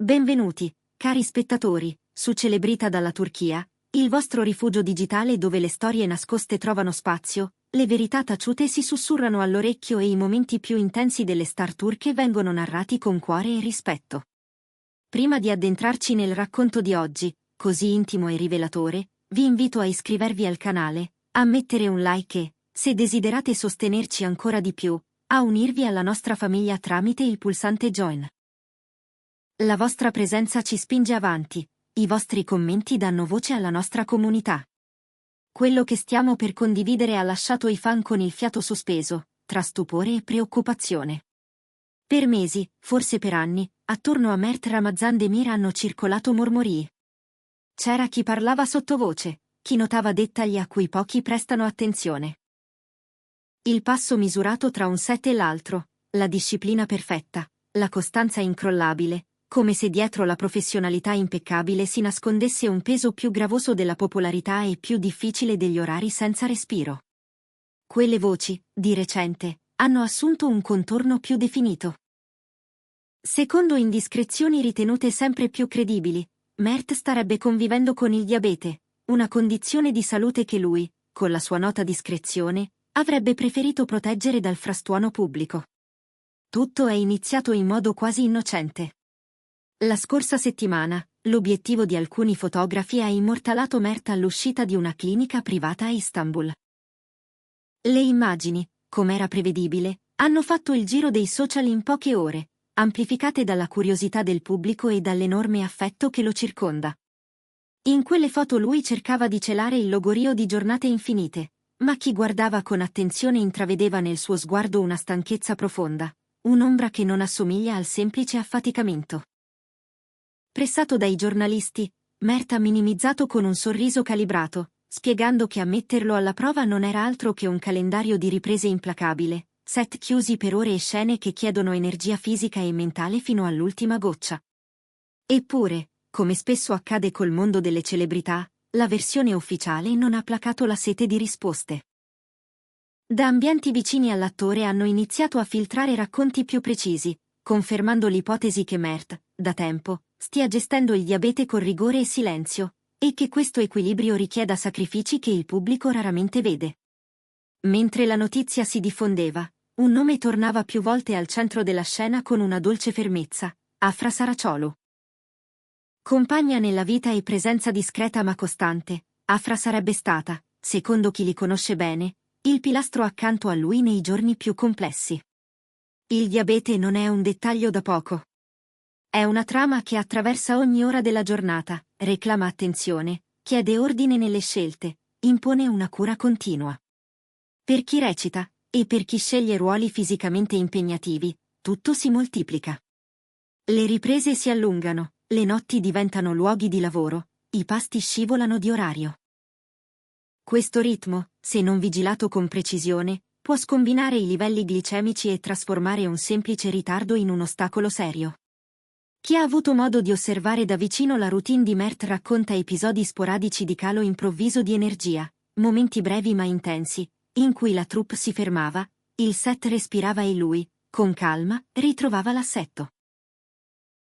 Benvenuti, cari spettatori, su Celebrita dalla Turchia, il vostro rifugio digitale dove le storie nascoste trovano spazio, le verità taciute si sussurrano all'orecchio e i momenti più intensi delle star turche vengono narrati con cuore e rispetto. Prima di addentrarci nel racconto di oggi, così intimo e rivelatore, vi invito a iscrivervi al canale, a mettere un like e, se desiderate sostenerci ancora di più, a unirvi alla nostra famiglia tramite il pulsante Join. La vostra presenza ci spinge avanti, i vostri commenti danno voce alla nostra comunità. Quello che stiamo per condividere ha lasciato i fan con il fiato sospeso, tra stupore e preoccupazione. Per mesi, forse per anni, attorno a Mert Ramazan Demir hanno circolato mormorii. C'era chi parlava sottovoce, chi notava dettagli a cui pochi prestano attenzione. Il passo misurato tra un set e l'altro, la disciplina perfetta, la costanza incrollabile, come se dietro la professionalità impeccabile si nascondesse un peso più gravoso della popolarità e più difficile degli orari senza respiro. Quelle voci, di recente, hanno assunto un contorno più definito. Secondo indiscrezioni ritenute sempre più credibili, Mert starebbe convivendo con il diabete, una condizione di salute che lui, con la sua nota discrezione, avrebbe preferito proteggere dal frastuono pubblico. Tutto è iniziato in modo quasi innocente. La scorsa settimana, l'obiettivo di alcuni fotografi ha immortalato Mert all'uscita di una clinica privata a Istanbul. Le immagini, come era prevedibile, hanno fatto il giro dei social in poche ore, amplificate dalla curiosità del pubblico e dall'enorme affetto che lo circonda. In quelle foto lui cercava di celare il logorio di giornate infinite, ma chi guardava con attenzione intravedeva nel suo sguardo una stanchezza profonda, un'ombra che non assomiglia al semplice affaticamento. Pressato dai giornalisti, Mert ha minimizzato con un sorriso calibrato, spiegando che a metterlo alla prova non era altro che un calendario di riprese implacabile, set chiusi per ore e scene che chiedono energia fisica e mentale fino all'ultima goccia. Eppure, come spesso accade col mondo delle celebrità, la versione ufficiale non ha placato la sete di risposte. Da ambienti vicini all'attore hanno iniziato a filtrare racconti più precisi, confermando l'ipotesi che Mert, da tempo, stia gestendo il diabete con rigore e silenzio, e che questo equilibrio richieda sacrifici che il pubblico raramente vede. Mentre la notizia si diffondeva, un nome tornava più volte al centro della scena con una dolce fermezza: Afra Saraciolu. Compagna nella vita e presenza discreta ma costante, Afra sarebbe stata, secondo chi li conosce bene, il pilastro accanto a lui nei giorni più complessi. Il diabete non è un dettaglio da poco. È una trama che attraversa ogni ora della giornata, reclama attenzione, chiede ordine nelle scelte, impone una cura continua. Per chi recita, e per chi sceglie ruoli fisicamente impegnativi, tutto si moltiplica. Le riprese si allungano, le notti diventano luoghi di lavoro, i pasti scivolano di orario. Questo ritmo, se non vigilato con precisione, può scombinare i livelli glicemici e trasformare un semplice ritardo in un ostacolo serio. Chi ha avuto modo di osservare da vicino la routine di Mert racconta episodi sporadici di calo improvviso di energia, momenti brevi ma intensi, in cui la troupe si fermava, il set respirava e lui, con calma, ritrovava l'assetto.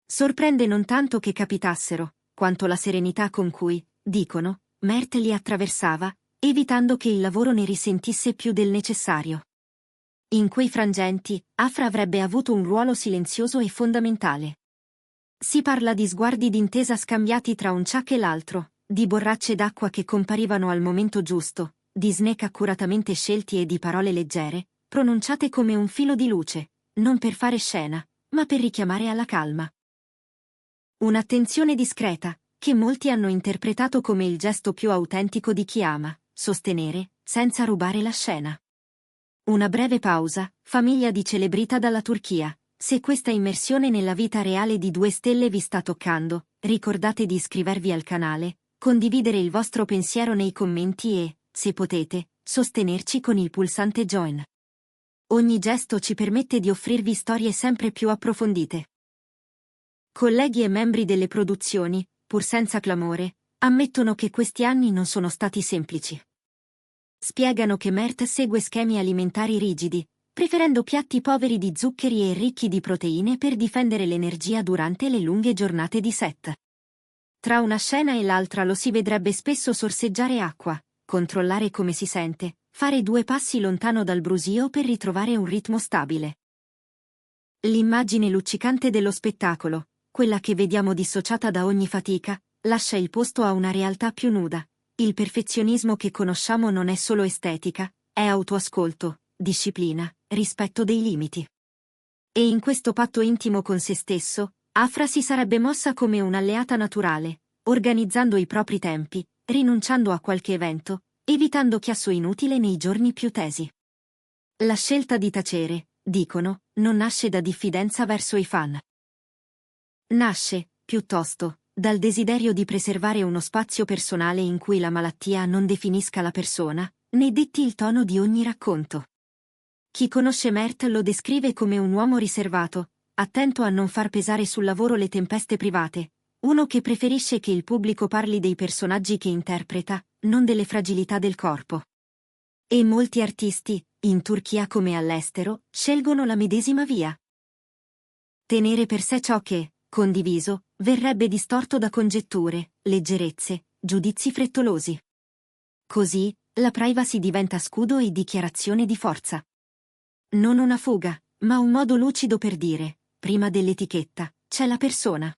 Sorprende non tanto che capitassero, quanto la serenità con cui, dicono, Mert li attraversava, evitando che il lavoro ne risentisse più del necessario. In quei frangenti, Afra avrebbe avuto un ruolo silenzioso e fondamentale. Si parla di sguardi d'intesa scambiati tra un ciak e l'altro, di borracce d'acqua che comparivano al momento giusto, di snack accuratamente scelti e di parole leggere, pronunciate come un filo di luce, non per fare scena, ma per richiamare alla calma. Un'attenzione discreta, che molti hanno interpretato come il gesto più autentico di chi ama, sostenere, senza rubare la scena. Una breve pausa, famiglia di Celebrita dalla Turchia. Se questa immersione nella vita reale di due stelle vi sta toccando, ricordate di iscrivervi al canale, condividere il vostro pensiero nei commenti e, se potete, sostenerci con il pulsante Join. Ogni gesto ci permette di offrirvi storie sempre più approfondite. Colleghi e membri delle produzioni, pur senza clamore, ammettono che questi anni non sono stati semplici. Spiegano che Mert segue schemi alimentari rigidi, preferendo piatti poveri di zuccheri e ricchi di proteine per difendere l'energia durante le lunghe giornate di set. Tra una scena e l'altra lo si vedrebbe spesso sorseggiare acqua, controllare come si sente, fare 2 passi lontano dal brusio per ritrovare un ritmo stabile. L'immagine luccicante dello spettacolo, quella che vediamo dissociata da ogni fatica, lascia il posto a una realtà più nuda. Il perfezionismo che conosciamo non è solo estetica, è autoascolto, disciplina, rispetto dei limiti. E in questo patto intimo con se stesso, Afra si sarebbe mossa come un'alleata naturale, organizzando i propri tempi, rinunciando a qualche evento, evitando chiasso inutile nei giorni più tesi. La scelta di tacere, dicono, non nasce da diffidenza verso i fan. Nasce, piuttosto, dal desiderio di preservare uno spazio personale in cui la malattia non definisca la persona, né detti il tono di ogni racconto. Chi conosce Mert lo descrive come un uomo riservato, attento a non far pesare sul lavoro le tempeste private, uno che preferisce che il pubblico parli dei personaggi che interpreta, non delle fragilità del corpo. E molti artisti, in Turchia come all'estero, scelgono la medesima via. Tenere per sé ciò che, condiviso, verrebbe distorto da congetture, leggerezze, giudizi frettolosi. Così, la privacy diventa scudo e dichiarazione di forza. Non una fuga, ma un modo lucido per dire, prima dell'etichetta, c'è la persona.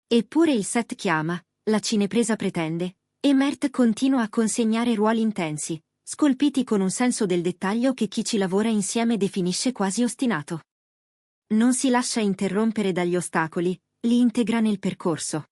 Eppure il set chiama, la cinepresa pretende, e Mert continua a consegnare ruoli intensi, scolpiti con un senso del dettaglio che chi ci lavora insieme definisce quasi ostinato. Non si lascia interrompere dagli ostacoli, li integra nel percorso.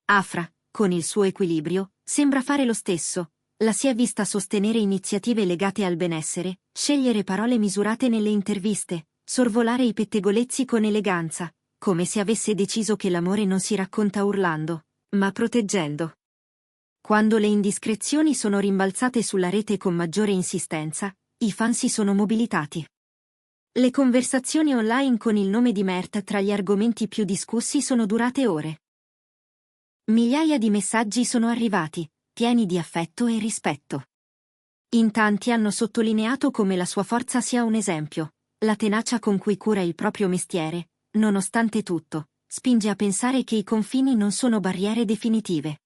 Afra, con il suo equilibrio, sembra fare lo stesso. La si è vista sostenere iniziative legate al benessere, scegliere parole misurate nelle interviste, sorvolare i pettegolezzi con eleganza, come se avesse deciso che l'amore non si racconta urlando, ma proteggendo. Quando le indiscrezioni sono rimbalzate sulla rete con maggiore insistenza, i fan si sono mobilitati. Le conversazioni online con il nome di Mert tra gli argomenti più discussi sono durate ore. Migliaia di messaggi sono arrivati, pieni di affetto e rispetto. In tanti hanno sottolineato come la sua forza sia un esempio, la tenacia con cui cura il proprio mestiere, nonostante tutto, spinge a pensare che i confini non sono barriere definitive.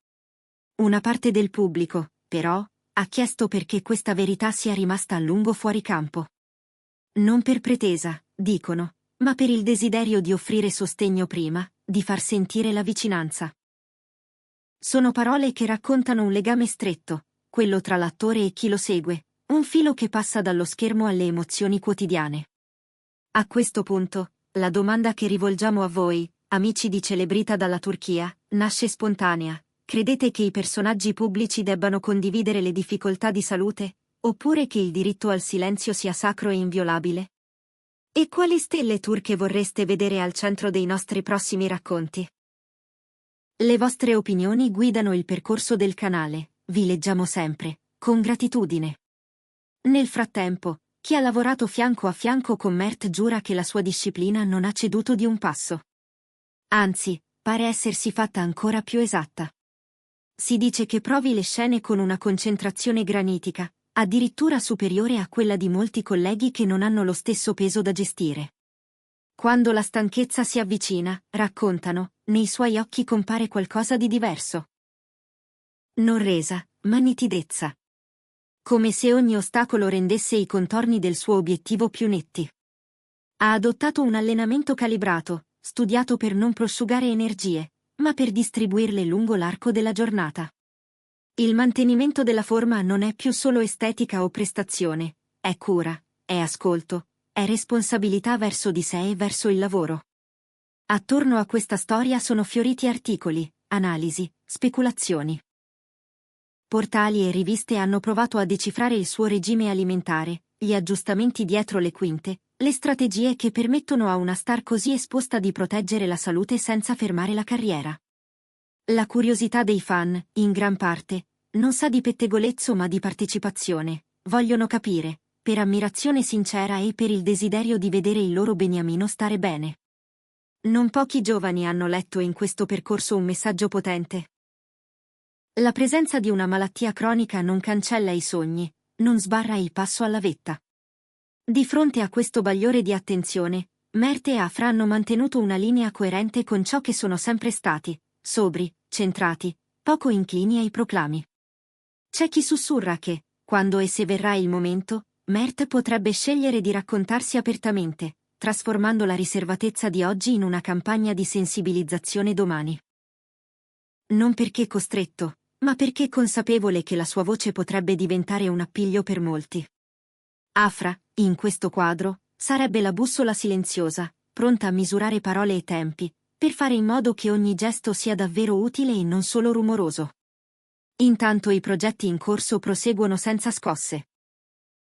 Una parte del pubblico, però, ha chiesto perché questa verità sia rimasta a lungo fuori campo. Non per pretesa, dicono, ma per il desiderio di offrire sostegno prima, di far sentire la vicinanza. Sono parole che raccontano un legame stretto, quello tra l'attore e chi lo segue, un filo che passa dallo schermo alle emozioni quotidiane. A questo punto, la domanda che rivolgiamo a voi, amici di Celebrita dalla Turchia, nasce spontanea. Credete che i personaggi pubblici debbano condividere le difficoltà di salute, oppure che il diritto al silenzio sia sacro e inviolabile? E quali stelle turche vorreste vedere al centro dei nostri prossimi racconti? Le vostre opinioni guidano il percorso del canale, vi leggiamo sempre, con gratitudine. Nel frattempo, chi ha lavorato fianco a fianco con Mert giura che la sua disciplina non ha ceduto di un passo. Anzi, pare essersi fatta ancora più esatta. Si dice che provi le scene con una concentrazione granitica, addirittura superiore a quella di molti colleghi che non hanno lo stesso peso da gestire. Quando la stanchezza si avvicina, raccontano, nei suoi occhi compare qualcosa di diverso. Non resa, ma nitidezza. Come se ogni ostacolo rendesse i contorni del suo obiettivo più netti. Ha adottato un allenamento calibrato, studiato per non prosciugare energie, ma per distribuirle lungo l'arco della giornata. Il mantenimento della forma non è più solo estetica o prestazione, è cura, è ascolto, è responsabilità verso di sé e verso il lavoro. Attorno a questa storia sono fioriti articoli, analisi, speculazioni. Portali e riviste hanno provato a decifrare il suo regime alimentare, gli aggiustamenti dietro le quinte, le strategie che permettono a una star così esposta di proteggere la salute senza fermare la carriera. La curiosità dei fan, in gran parte, non sa di pettegolezzo ma di partecipazione, vogliono capire, per ammirazione sincera e per il desiderio di vedere il loro beniamino stare bene. Non pochi giovani hanno letto in questo percorso un messaggio potente. La presenza di una malattia cronica non cancella i sogni, non sbarra il passo alla vetta. Di fronte a questo bagliore di attenzione, Mert e Afra hanno mantenuto una linea coerente con ciò che sono sempre stati, sobri, centrati, poco inclini ai proclami. C'è chi sussurra che, quando e se verrà il momento, Mert potrebbe scegliere di raccontarsi apertamente, trasformando la riservatezza di oggi in una campagna di sensibilizzazione domani. Non perché costretto, ma perché consapevole che la sua voce potrebbe diventare un appiglio per molti. Afra, in questo quadro, sarebbe la bussola silenziosa, pronta a misurare parole e tempi, per fare in modo che ogni gesto sia davvero utile e non solo rumoroso. Intanto i progetti in corso proseguono senza scosse.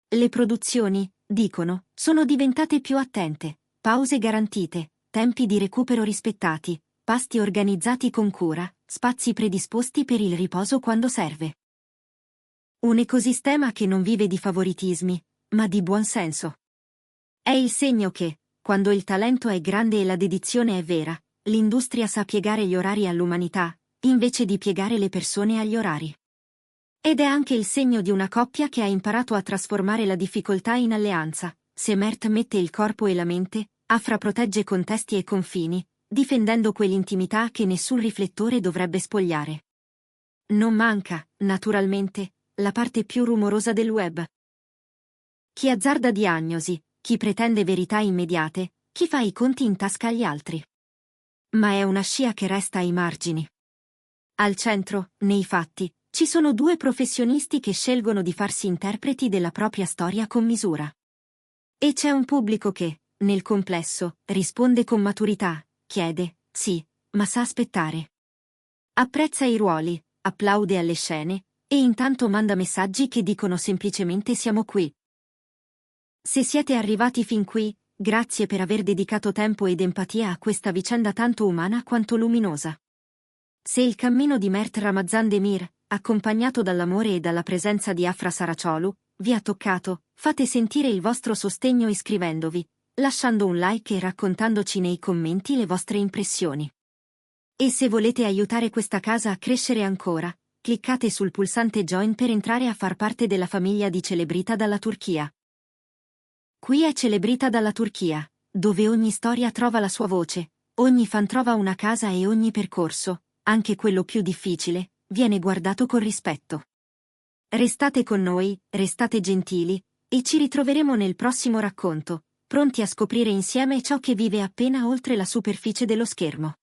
Le produzioni, dicono, sono diventate più attente, pause garantite, tempi di recupero rispettati, pasti organizzati con cura, spazi predisposti per il riposo quando serve. Un ecosistema che non vive di favoritismi, ma di buon senso. È il segno che, quando il talento è grande e la dedizione è vera, l'industria sa piegare gli orari all'umanità, invece di piegare le persone agli orari. Ed è anche il segno di una coppia che ha imparato a trasformare la difficoltà in alleanza. Se Mert mette il corpo e la mente, Afra protegge contesti e confini, difendendo quell'intimità che nessun riflettore dovrebbe spogliare. Non manca, naturalmente, la parte più rumorosa del web. Chi azzarda diagnosi, chi pretende verità immediate, chi fa i conti in tasca agli altri. Ma è una scia che resta ai margini. Al centro, nei fatti, ci sono due professionisti che scelgono di farsi interpreti della propria storia con misura. E c'è un pubblico che, nel complesso, risponde con maturità, chiede, sì, ma sa aspettare. Apprezza i ruoli, applaude alle scene, e intanto manda messaggi che dicono semplicemente siamo qui. Se siete arrivati fin qui, grazie per aver dedicato tempo ed empatia a questa vicenda tanto umana quanto luminosa. Se il cammino di Mert Ramazan Demir, accompagnato dall'amore e dalla presenza di Afra Saraciolu, vi ha toccato, fate sentire il vostro sostegno iscrivendovi, lasciando un like e raccontandoci nei commenti le vostre impressioni. E se volete aiutare questa casa a crescere ancora, cliccate sul pulsante Join per entrare a far parte della famiglia di Celebrita dalla Turchia. Qui è Celebrita dalla Turchia, dove ogni storia trova la sua voce, ogni fan trova una casa e ogni percorso, anche quello più difficile, viene guardato con rispetto. Restate con noi, restate gentili, e ci ritroveremo nel prossimo racconto, pronti a scoprire insieme ciò che vive appena oltre la superficie dello schermo.